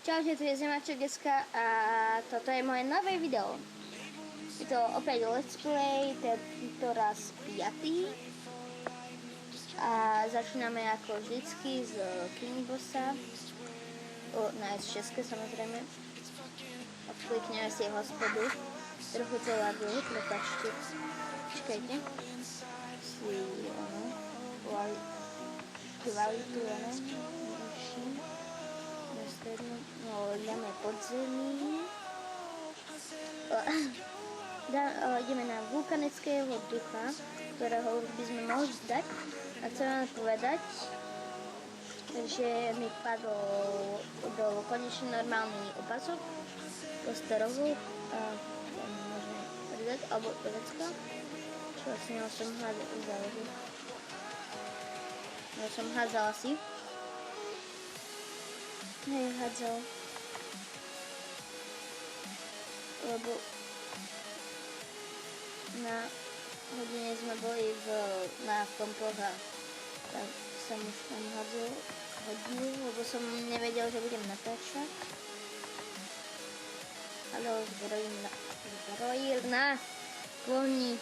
Čaute, tu je Zemaček Deska a toto je moje nové video. Je to opäť let's play, tento raz 5. A začíname ako vždycky z King Bossa. Na S6 samozrejme. Odklikneme si hospodu. Trochu to laguje, prepáčte. Čakajte. Si kvalitu, no, dáme podzemí. Ideme na vulkanického ducha, ktorého by sme mohli zdať. A chcem vám povedať, že mi padol do konečne normálny opasok posterovú a tam môžeme pridať, alebo pevecka. Čo vlastne som hádzal asi. Hej, hádzal. Lebo na hodine sme boli na kompoch a tak som už tam hádzal hodinu, lebo som nevedel, že budem natáčať. Ale zbrojil na koni.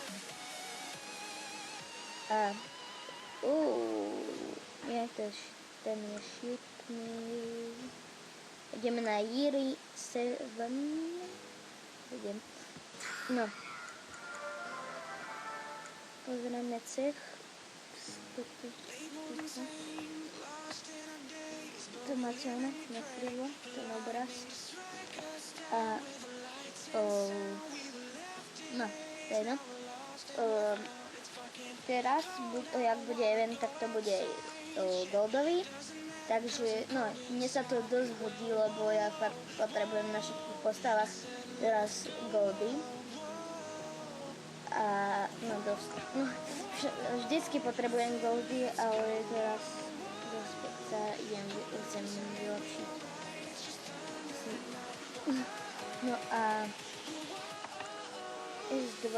A ten je šitný. Ideme na Yiri 7. No. Pozrieme cech. To máte nakrylo, ten obraz. A no, to je jedno. Teraz, jak bude event, tak to bude goldový. Takže, no, mne sa to dosť hodí, lebo ja fakt potrebujem na všetkých postavách teraz goldy. A, no dosť. No, vždycky potrebujem goldy, ale teraz dosť sa chcem vylepšiť. No a S2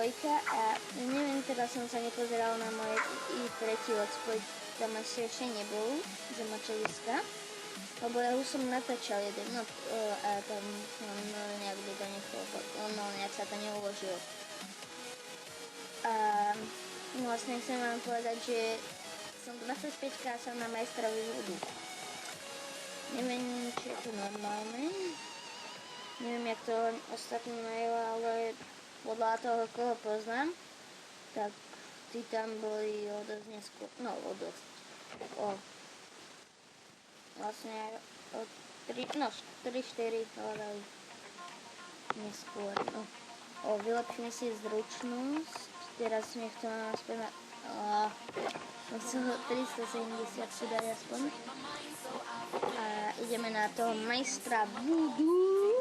a neviem, teda som sa nepozeral na moje tretí let's play, tam asi ešte nebol Zemaček Deska, lebo ja už som natáčal jeden, no a tam nejak by to nejak sa to neuložilo. A vlastne chcem vám povedať, že som 25 a som na majstrovi vodu. Neviem, či je to normálne, neviem, jak to ostatní majú, ale podľa toho, koho poznám, tak tí tam boli o dosť neskôr, no o dosť, vlastne o 3-4 hľadali neskôr, no. Vylepšíme si zručnosť, teraz mi chcem aspoň na 370 si dať aspoň. A ideme na toho majstra voodoo.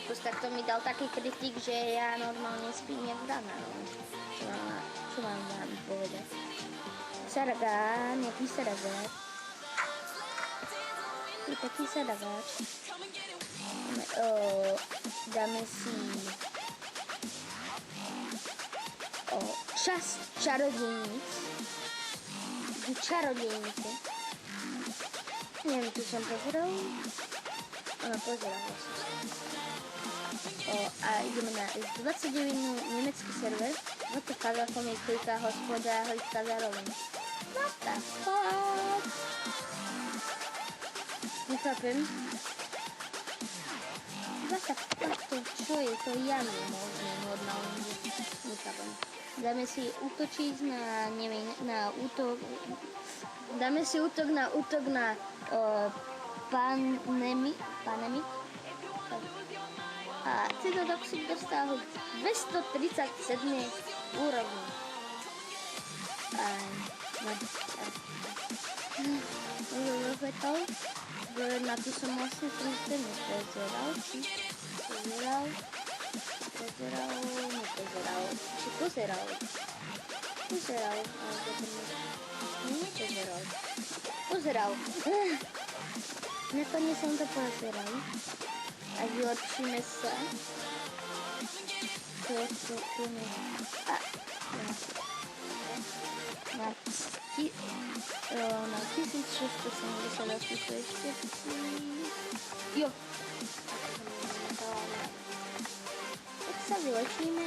Tak to mi dal taký kritik, že ja normálne spím jak dana. Čo mám vám povedať? Saragán, jaký saragán? Je taký saragán. Dáme si čas čarodejníc. Čarodejnice. Neviem, tu som pozeral. Pozeral som. A ideme na S29 nemecký server. What the fuck, ako mi kliká hospoda a hojka zároveň. What the fuck? Nechápem. What the fuck, to čo je? To ja nemôžem normálne. Nechápem. Dáme si útočiť na útok. Dáme si útok na Panemi. A tento toxik dostal 237 úrovni. Na tu som vlastne nepozeral. Pozeral. Nakoniec som to pozeral. A vylepšíme sa. Na 1678 ešte Jo. Tak sa vylečíme.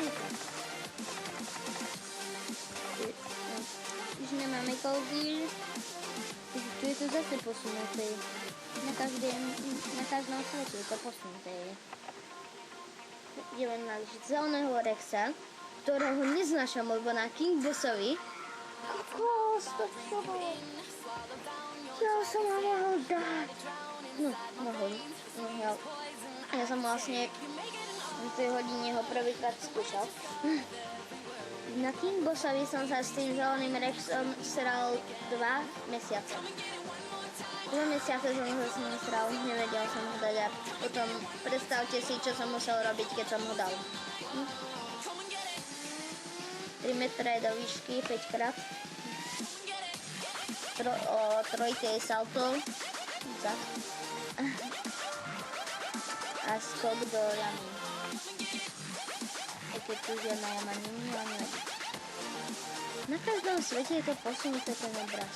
Už nemáme kolzír. Tu je to zase posunuté. Na každom svete je to posunuté. Ideme naličiť zeleného Rexa, ktorého neznášam, lebo na King Bossovi. Kokos, to čo bolo? Ja som ho mohol dať. No, mohol. Ja som vlastne v tej hodine ho prvýkrát skúšal. Na King Bossovi som sa s tým zeleným Rexom sral 2 mesiace. 2 mesiace som sa s ním sral, nevedel som ho dať a potom predstavte si, čo som musel robiť, keď som ho dal. 3 metre do výšky, 5 krát. Trojke salto. A skok do jamy. Keď tu žiadna jama není, ani neviem. Na každom svete je to posunuté ten obraz.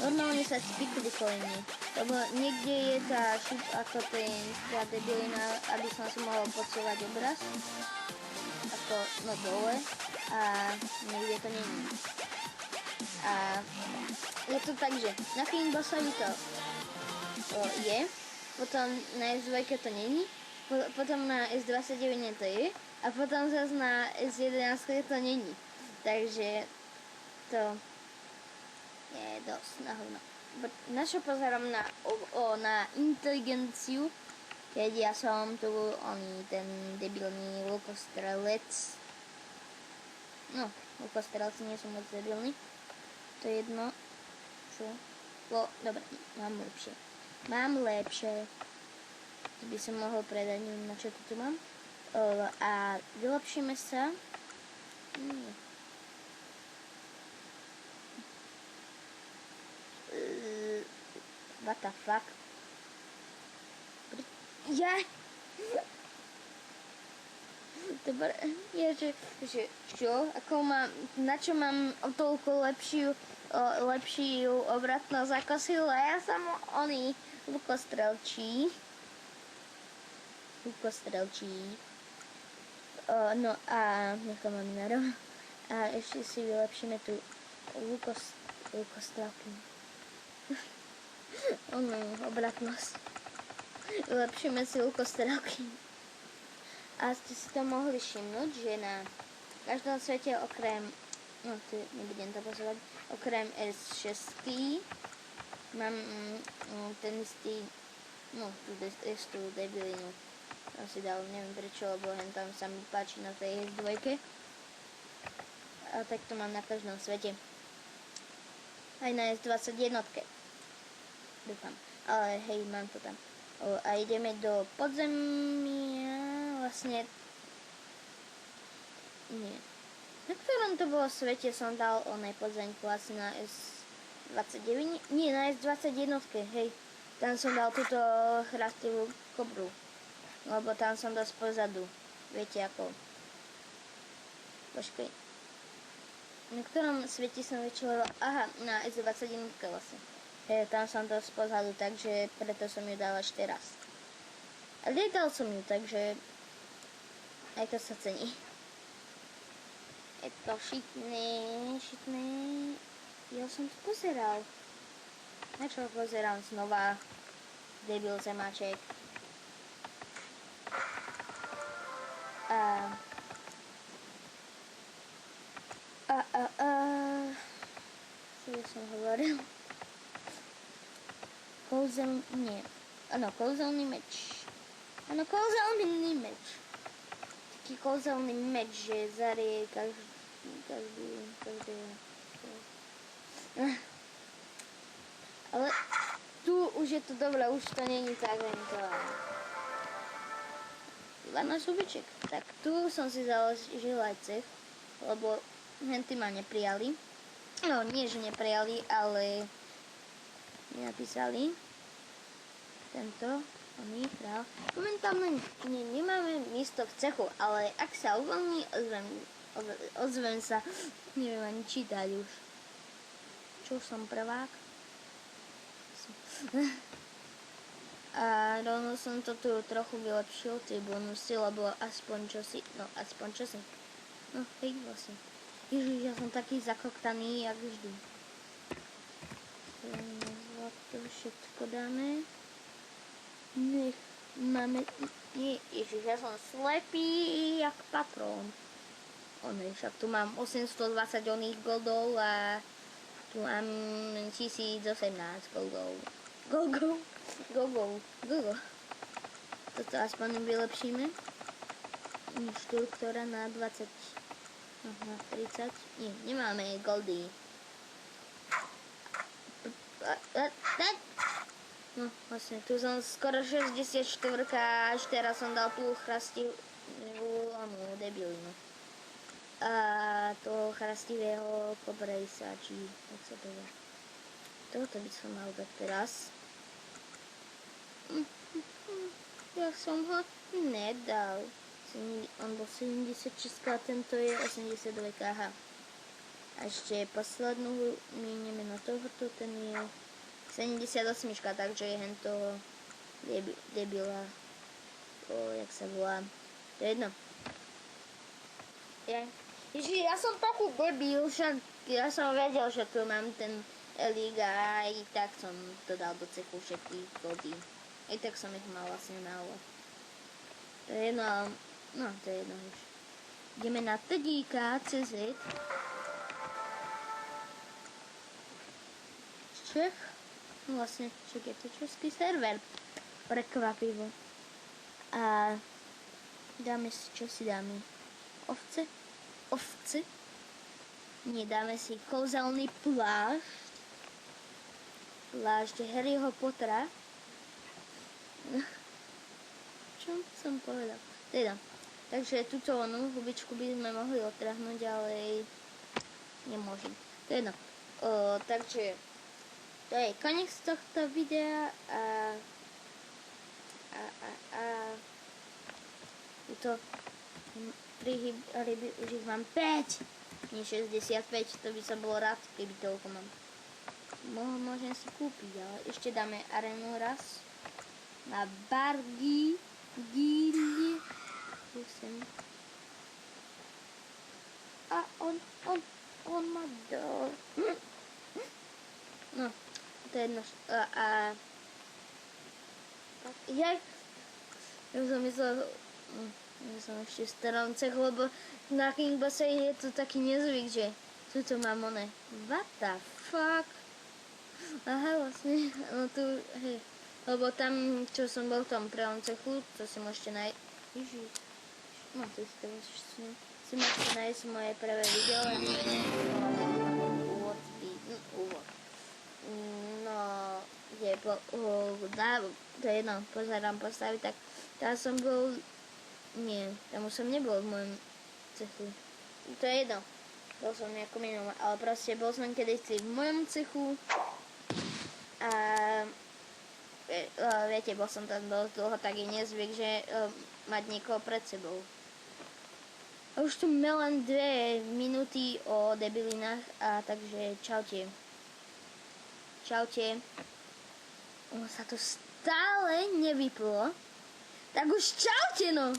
Normálne sa spikli koliny, lebo niekde je tá šup ako tá debilina, aby som si mohol podsúvať obraz. Ako no dole a niekde to není. A je to tak, že na King Bossovi to je, potom na S2 to není, potom na S29 to je a potom zase na S11 to není. Takže to je dosť na hovno. Na čo pozerám na inteligenciu, keď ja som tu ten debilný lukostrelec. No, lukostrelci nie sú moc debilní. To je jedno. Čo? Dobre, mám lepšie. By som mohol predať, neviem na čo to tu mám. A vylepšíme sa. What the fuck? Ja! Dobre, že čo? Ako na čo mám toľko lepšiu obratnosť ako Sila? Ja som lukostrelčí. No a nechávam minárov. A ešte si vylepšíme tú lukostrelku. Obratnosť. Vylepšíme si lukostrelky. A ste si to mohli všimnúť, že na každom svete okrem, no tu nebudem to pozerať, okrem S6 mám ten istý, no tú debilinu. Som si dal, neviem prečo, lebo tam sa mi páči na tej S2. A tak to mám na každom svete. Aj na S21. Dúfam. Ale hej, mám to tam. A ideme do podzemia. Vlastne nie. Na ktorom to bolo svete som dal podzemku asi na S29? Nie, na S21, hej. Tam som dal túto chrastivú kobru. Lebo tam som dosť pozadu. Viete ako. Počkej. Na ktorom svete som vyčuvala? Aha, na S21 vlastne. Hej, tam som dosť pozadu, takže preto som ju dal ešte raz. A dal som ju, takže aj to sa cení. Je to šitné. Ja som to pozeral. Na čo pozerám znova? Debil zemáček. Čo som hovoril? Kouzelný meč. Áno, kouzelný meč. Taký kouzelný meč, že zarie každý. Ale tu už je to dobré, už to není tak len to. Len subiček. Tak tu som si založil aj cech, lebo henty ma neprijali. No, nie, že neprijali, ale nenapísali. Tento. Momentálne nemáme miesto v cechu, ale ak sa uvoľní, ozvem sa. Neviem ani čítať už. Čo som prvák? A rovno som to tu trochu vylepšil, tie bonusy, lebo aspoň čosi, no hej vlastne. Ježiš, ja som taký zakoktaný, jak vždy. Zlato všetko dáme. Nech máme, nie, ježiš, ja som slepý, jak patrón. Však tu mám 820 oných goldov a tu mám 1018 goldov. Go. Toto aspoň vylepšíme. Štruktúra na 20. Na 30. Nie, nemáme goldy. No, vlastne, tu som skoro 64, až teraz som dal tú chrastivú debilinu. A toho chrastivého kobrejsa, či jak sa to dá. Toto by som mal dať teraz. Ja som ho nedal. On bol 76 a tento je 82. Aha. A ešte poslednú minieme na tohoto, ten je 78, takže je hento debila. Jak sa volá. To je jedno. Ježiš, ja som taký debil, však ja som vedel, že tu mám ten elík a aj tak som to dal do cechu všetky goldy. Aj tak som ich mal vlastne málo. To je jedno, no to je jedno už. Ideme na TDK.cz. Čech. No vlastne, však je to český server. Prekvapivo. A dáme si, čo si dáme? Ovce? Nedáme si kouzelný plášť Harryho Pottera. Čo som povedal? Teda, takže túto hubičku by sme mohli otrhnúť, ale nemôžem. To je jedno. Takže to je koniec tohto videa a to ryby už ich mám 5, nie 65, to by som bol rád, keby toľko mám. Môžem si kúpiť, ale ešte dáme arenu raz na Bargy Gilly. A on ma dal. No, to je jedno. Ja som myslel, že som ešte v starom cechu, lebo na Kingbase je to taký nezvyk, že tuto mám one. What the fuck? Aha, vlastne, no tu, hej. Lebo tam, čo som bol v tom prvom cechu, to si môžete nájsť. Ježiš. No, to si môžete nájsť moje prvé video. Úvod. No, to je jedno, pozerám postaviť, tak tam som bol, nie, tam už som nebol v mojom cechu. To je jedno, bol som nejako minul, ale proste bol som kedysi v mojom cechu a viete, bol som tam dosť dlho, tak je nezvyk, že mať niekoho pred sebou. A už tu máme len 2 minúty o debilinách, a takže čaute. Ono sa to stále nevyplo. Tak už čaute no!